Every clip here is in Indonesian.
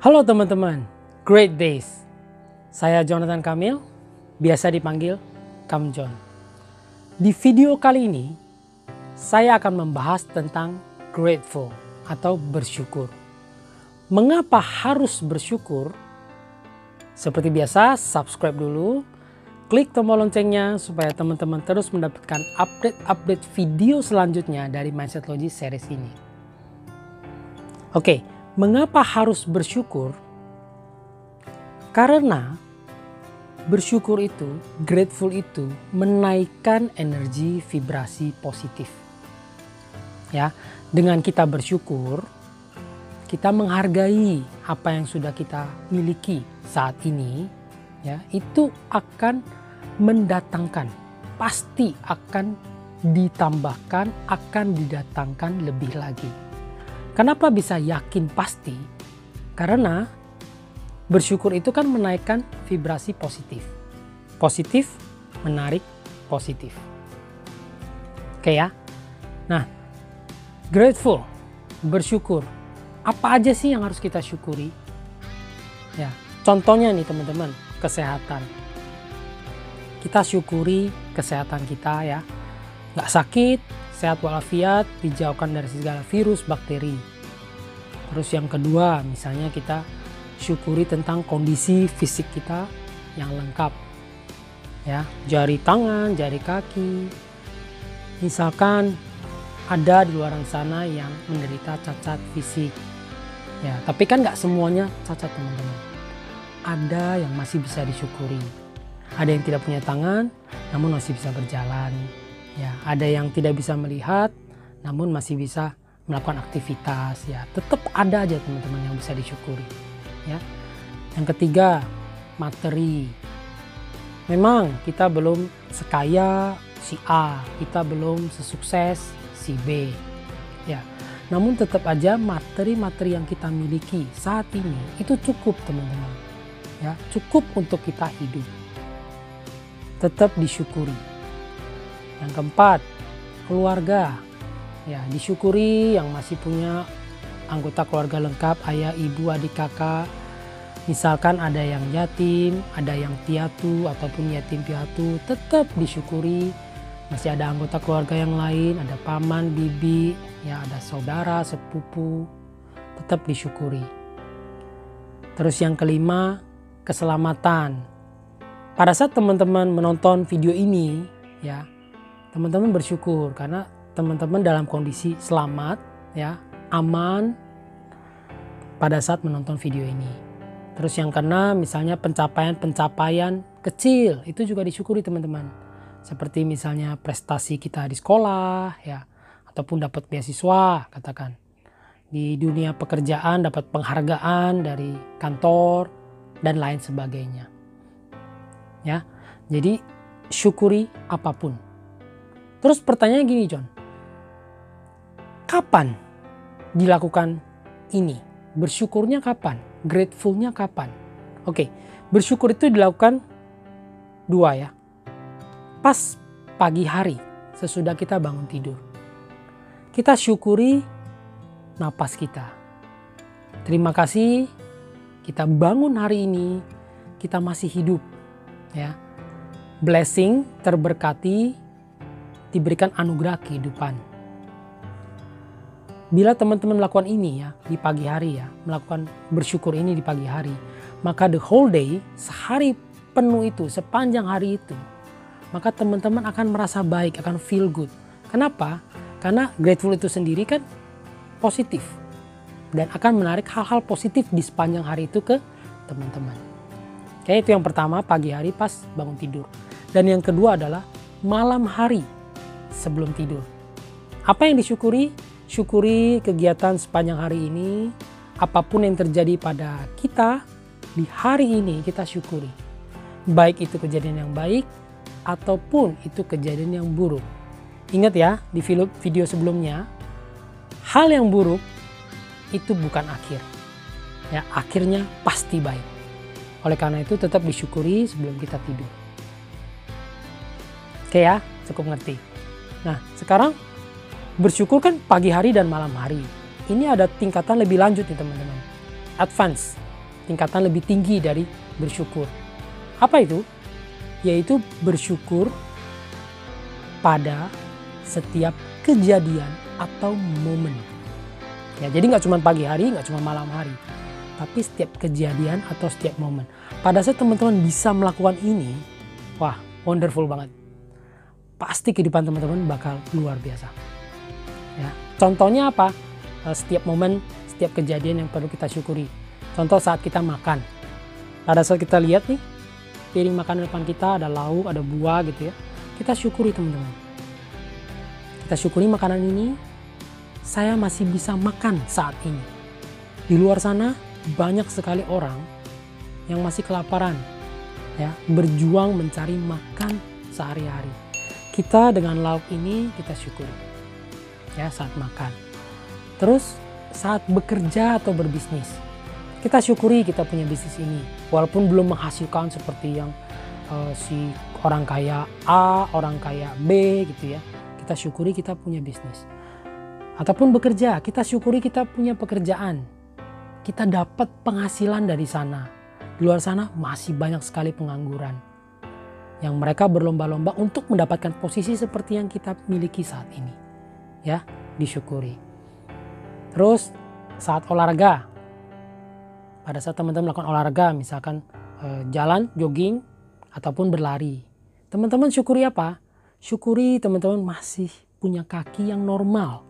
Halo teman-teman, great days. Saya Jonathan Kamil, biasa dipanggil Kam John. Di video kali ini, saya akan membahas tentang grateful atau bersyukur. Mengapa harus bersyukur? Seperti biasa, subscribe dulu, klik tombol loncengnya supaya teman-teman terus mendapatkan update-update video selanjutnya dari Mindset Logic series ini. Oke, mengapa harus bersyukur? Karena bersyukur itu, grateful itu menaikkan energi vibrasi positif. Ya, dengan kita bersyukur, kita menghargai apa yang sudah kita miliki saat ini, ya, itu akan mendatangkan, pasti akan ditambahkan, akan didatangkan lebih lagi. Kenapa bisa yakin pasti? Karena bersyukur itu kan menaikkan vibrasi positif. Positif menarik positif. Oke ya. Nah, grateful, bersyukur. Apa aja sih yang harus kita syukuri? Ya, contohnya nih teman-teman, kesehatan. Kita syukuri kesehatan kita ya. Nggak sakit, sehat walafiat, dijauhkan dari segala virus, bakteri. Terus yang kedua, misalnya kita syukuri tentang kondisi fisik kita yang lengkap. Ya, jari tangan, jari kaki. Misalkan ada di luar sana yang menderita cacat fisik. Ya, tapi kan nggak semuanya cacat teman-teman. Ada yang masih bisa disyukuri. Ada yang tidak punya tangan, namun masih bisa berjalan. Ya, ada yang tidak bisa melihat, namun masih bisa melakukan aktivitas. Ya, tetap ada aja teman-teman yang bisa disyukuri. Ya, yang ketiga, materi. Memang kita belum sekaya si A, kita belum sesukses si B. Ya, namun tetap aja materi-materi yang kita miliki saat ini itu cukup teman-teman. Ya, cukup untuk kita hidup. Tetap disyukuri. Yang keempat, keluarga. Ya, disyukuri yang masih punya anggota keluarga lengkap, ayah, ibu, adik, kakak. Misalkan ada yang yatim, ada yang piatu ataupun yatim piatu, tetap disyukuri. Masih ada anggota keluarga yang lain, ada paman, bibi, ya ada saudara, sepupu, tetap disyukuri. Terus yang kelima, keselamatan. Pada saat teman-teman menonton video ini, ya, teman-teman bersyukur karena teman-teman dalam kondisi selamat, ya, aman pada saat menonton video ini. Terus yang keenam, misalnya pencapaian-pencapaian kecil, itu juga disyukuri teman-teman. Seperti misalnya prestasi kita di sekolah, ya, ataupun dapat beasiswa, katakan. Di dunia pekerjaan dapat penghargaan dari kantor dan lain sebagainya. Ya, jadi syukuri apapun. Terus pertanyaan gini John, kapan dilakukan ini? Bersyukurnya kapan? Gratefulnya kapan? Oke, bersyukur itu dilakukan dua ya. Pas pagi hari sesudah kita bangun tidur. Kita syukuri napas kita. Terima kasih kita bangun hari ini, kita masih hidup. Ya, blessing, terberkati, diberikan anugerah kehidupan. Bila teman-teman melakukan ini ya di pagi hari ya, melakukan bersyukur ini di pagi hari, maka the whole day, sehari penuh itu, sepanjang hari itu, maka teman-teman akan merasa baik, akan feel good. Kenapa? Karena grateful itu sendiri kan positif dan akan menarik hal-hal positif di sepanjang hari itu ke teman-teman. Oke, itu yang pertama, pagi hari pas bangun tidur. Dan yang kedua adalah malam hari sebelum tidur. Apa yang disyukuri? Syukuri kegiatan sepanjang hari ini. Apapun yang terjadi pada kita di hari ini kita syukuri. Baik itu kejadian yang baik ataupun itu kejadian yang buruk. Ingat ya, di video sebelumnya, hal yang buruk itu bukan akhir. Ya, akhirnya pasti baik. Oleh karena itu tetap disyukuri sebelum kita tidur. Oke ya, cukup ngerti. Nah, sekarang bersyukur kan pagi hari dan malam hari. Ini ada tingkatan lebih lanjut nih teman-teman. Advance. tingkatan lebih tinggi dari bersyukur. Apa itu? Yaitu bersyukur pada setiap kejadian atau momen. Ya, jadi nggak cuma pagi hari, nggak cuma malam hari, tapi setiap kejadian atau setiap momen. Pada saat teman-teman bisa melakukan ini, wah, wonderful banget. Pasti kehidupan teman-teman bakal luar biasa. Ya, contohnya apa? Setiap momen, setiap kejadian yang perlu kita syukuri. Contoh saat kita makan. Pada saat kita lihat nih, piring makanan depan kita ada lauk, ada buah gitu ya. Kita syukuri teman-teman. Kita syukuri makanan ini, saya masih bisa makan saat ini. Di luar sana banyak sekali orang yang masih kelaparan, ya, berjuang mencari makan sehari-hari. Kita dengan lauk ini kita syukuri, ya, saat makan. Terus saat bekerja atau berbisnis, kita syukuri kita punya bisnis ini, walaupun belum menghasilkan seperti yang si orang kaya A, orang kaya B gitu ya. Kita syukuri kita punya bisnis. Ataupun bekerja, kita syukuri kita punya pekerjaan. Kita dapat penghasilan dari sana. Di luar sana masih banyak sekali pengangguran. Yang mereka berlomba-lomba untuk mendapatkan posisi seperti yang kita miliki saat ini. Ya, disyukuri. Terus saat olahraga. Pada saat teman-teman melakukan olahraga, misalkan jalan, jogging, ataupun berlari. Teman-teman syukuri apa? Syukuri teman-teman masih punya kaki yang normal.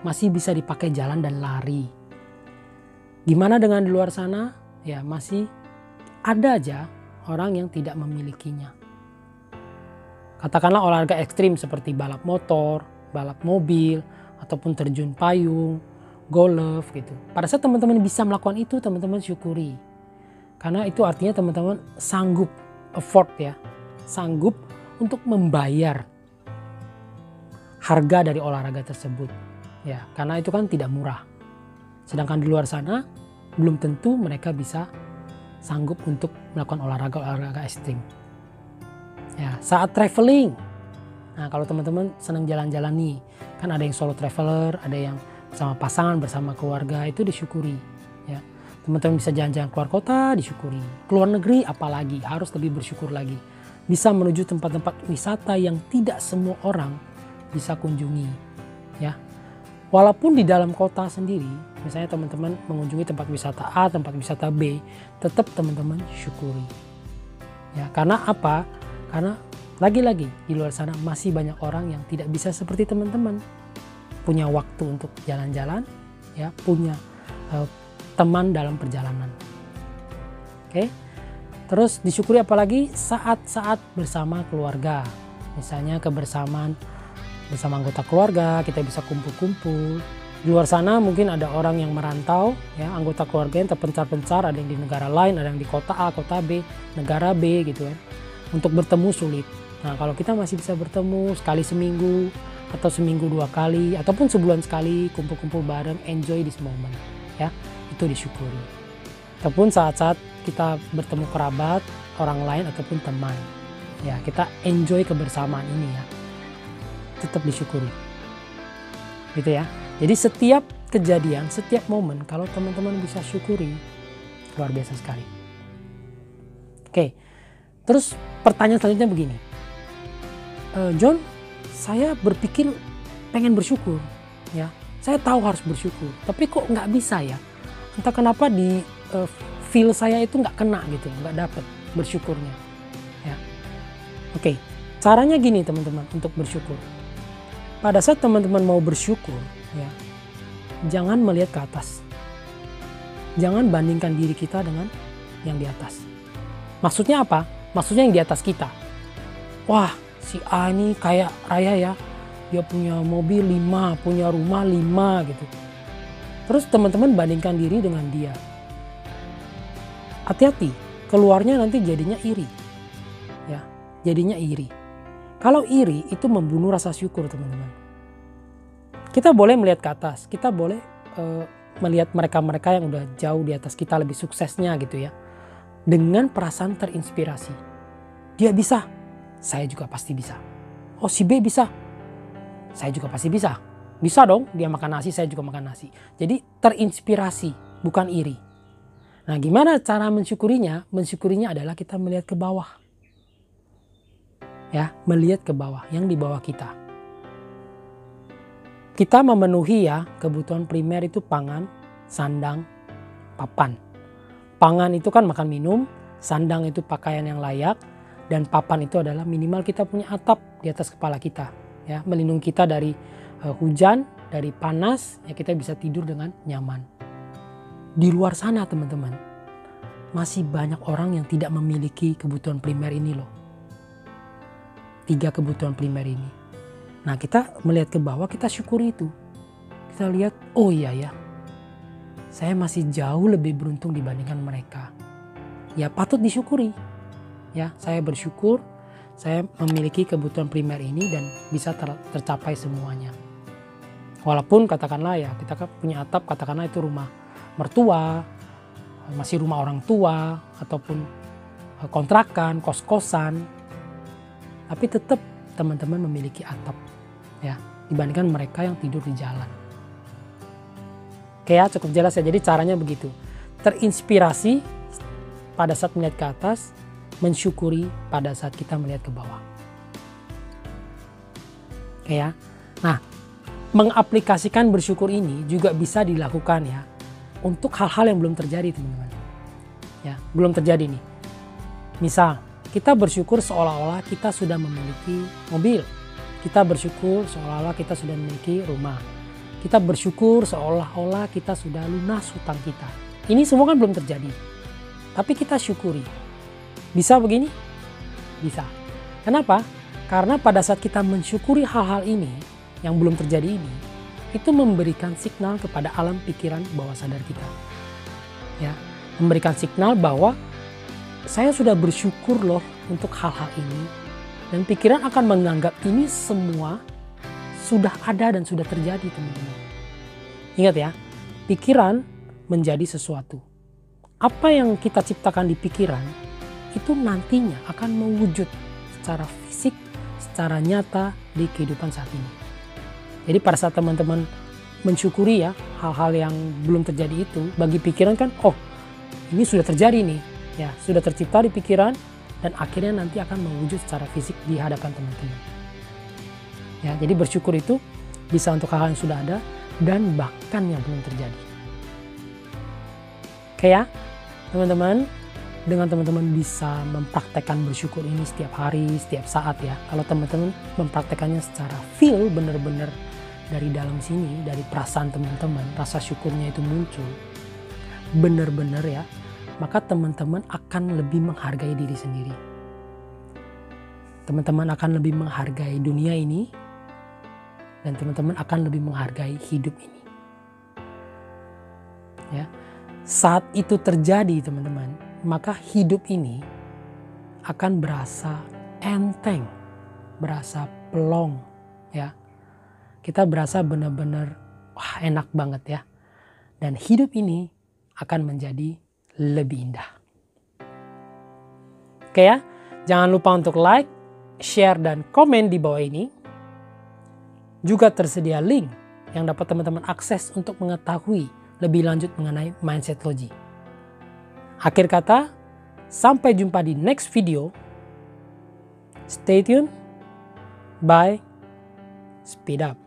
Masih bisa dipakai jalan dan lari. Gimana dengan di luar sana? Ya, masih ada aja orang yang tidak memilikinya. Katakanlah olahraga ekstrim seperti balap motor, balap mobil, ataupun terjun payung, golf gitu. Pada saat teman-teman bisa melakukan itu, teman-teman syukuri. Karena itu artinya teman-teman sanggup, afford ya, sanggup untuk membayar harga dari olahraga tersebut. Ya, karena itu kan tidak murah. Sedangkan di luar sana belum tentu mereka bisa sanggup untuk melakukan olahraga ekstrim. Ya, saat traveling. Nah, kalau teman-teman senang jalan-jalan nih, kan ada yang solo traveler, ada yang bersama pasangan, bersama keluarga, itu disyukuri. Ya, teman-teman bisa jalan-jalan keluar kota, disyukuri. Keluar negeri apalagi, harus lebih bersyukur lagi. Bisa menuju tempat-tempat wisata yang tidak semua orang bisa kunjungi. Ya. Walaupun di dalam kota sendiri, misalnya teman-teman mengunjungi tempat wisata A, tempat wisata B, tetap teman-teman syukuri. Ya, karena apa? Karena lagi-lagi di luar sana masih banyak orang yang tidak bisa seperti teman-teman. Punya waktu untuk jalan-jalan, ya, punya teman dalam perjalanan. Oke. Terus disyukuri apalagi saat-saat bersama keluarga. Misalnya kebersamaan bersama anggota keluarga, kita bisa kumpul-kumpul. Di luar sana mungkin ada orang yang merantau, ya, anggota keluarga yang terpencar-pencar, ada yang di negara lain, ada yang di kota A, kota B, negara B gitu kan. Untuk bertemu sulit. Nah, kalau kita masih bisa bertemu sekali seminggu atau seminggu 2 kali ataupun sebulan sekali, kumpul-kumpul bareng, enjoy this moment, ya, itu disyukuri. Ataupun saat-saat kita bertemu kerabat, orang lain ataupun teman, ya, kita enjoy kebersamaan ini ya. Tetap disyukuri, gitu ya. Jadi setiap kejadian, setiap momen, kalau teman-teman bisa syukuri, luar biasa sekali. Oke, terus pertanyaan selanjutnya begini, John, saya berpikir pengen bersyukur, ya. Saya tahu harus bersyukur, tapi kok nggak bisa ya? Entah kenapa di feel saya itu nggak kena gitu, nggak dapet bersyukurnya, ya. Oke, caranya gini teman-teman untuk bersyukur. Pada saat teman-teman mau bersyukur, ya, jangan melihat ke atas. Jangan bandingkan diri kita dengan yang di atas. Maksudnya apa? Maksudnya yang di atas kita. Wah, si A ini kaya raya ya. Dia punya mobil 5, punya rumah 5 gitu. Terus teman-teman bandingkan diri dengan dia. Hati-hati, keluarnya nanti jadinya iri. Ya, jadinya iri. Kalau iri itu membunuh rasa syukur teman-teman. Kita boleh melihat ke atas, kita boleh melihat mereka-mereka yang udah jauh di atas kita, lebih suksesnya gitu ya. Dengan perasaan terinspirasi. Dia bisa, saya juga pasti bisa. Oh, si B bisa, saya juga pasti bisa. Bisa dong, dia makan nasi, saya juga makan nasi. Jadi terinspirasi, bukan iri. Nah, gimana cara mensyukurinya? Mensyukurinya adalah kita melihat ke bawah. Ya, melihat ke bawah, yang di bawah kita. Kita memenuhi ya kebutuhan primer itu pangan, sandang, papan. Pangan itu kan makan minum, sandang itu pakaian yang layak, dan papan itu adalah minimal kita punya atap di atas kepala kita. Ya, melindungi kita dari hujan, dari panas, ya kita bisa tidur dengan nyaman. Di luar sana teman-teman, masih banyak orang yang tidak memiliki kebutuhan primer ini loh. 3 kebutuhan primer ini. Nah, kita melihat ke bawah, kita syukuri itu. Kita lihat, oh iya ya, saya masih jauh lebih beruntung dibandingkan mereka. Ya patut disyukuri. Ya, saya bersyukur saya memiliki kebutuhan primer ini dan bisa tercapai semuanya. Walaupun katakanlah ya, kita punya atap, katakanlah itu rumah mertua, masih rumah orang tua, ataupun kontrakan, kos-kosan, tapi tetap teman-teman memiliki atap ya, dibandingkan mereka yang tidur di jalan. Oke ya, cukup jelas ya. Jadi caranya begitu, terinspirasi pada saat melihat ke atas, mensyukuri pada saat kita melihat ke bawah. Oke ya, nah mengaplikasikan bersyukur ini juga bisa dilakukan ya untuk hal-hal yang belum terjadi teman-teman. Ya, belum terjadi nih. Misal, kita bersyukur seolah-olah kita sudah memiliki mobil. Kita bersyukur seolah-olah kita sudah memiliki rumah. Kita bersyukur seolah-olah kita sudah lunas hutang kita. Ini semua kan belum terjadi. Tapi kita syukuri. Bisa begini? Bisa. Kenapa? Karena pada saat kita mensyukuri hal-hal ini yang belum terjadi ini, itu memberikan signal kepada alam pikiran bawah sadar kita. Ya, memberikan signal bahwa saya sudah bersyukur loh untuk hal-hal ini, dan pikiran akan menganggap ini semua sudah ada dan sudah terjadi, teman-teman. Ingat ya, pikiran menjadi sesuatu. Apa yang kita ciptakan di pikiran itu nantinya akan mewujud secara fisik, secara nyata di kehidupan saat ini. Jadi pada saat teman-teman mensyukuri ya hal-hal yang belum terjadi itu, bagi pikiran kan, oh ini sudah terjadi nih, ya sudah tercipta di pikiran dan akhirnya nanti akan mewujud secara fisik di hadapan teman-teman. Ya, jadi bersyukur itu bisa untuk hal-hal yang sudah ada dan bahkan yang belum terjadi. Oke ya, teman-teman, dengan teman-teman bisa mempraktekkan bersyukur ini setiap hari, setiap saat ya. Kalau teman-teman mempraktekannya secara feel, benar-benar dari dalam sini, dari perasaan teman-teman, rasa syukurnya itu muncul, benar-benar ya, maka teman-teman akan lebih menghargai diri sendiri. Teman-teman akan lebih menghargai dunia ini, dan teman-teman akan lebih menghargai hidup ini. Ya, saat itu terjadi teman-teman, maka hidup ini akan berasa enteng, berasa plong ya. Kita berasa benar-benar wah enak banget ya. Dan hidup ini akan menjadi lebih indah. Oke ya, jangan lupa untuk like, share, dan komen di bawah ini. Juga tersedia link yang dapat teman-teman akses untuk mengetahui lebih lanjut mengenai Mindsetology. Akhir kata, sampai jumpa di next video. Stay tuned. Bye. Speed up.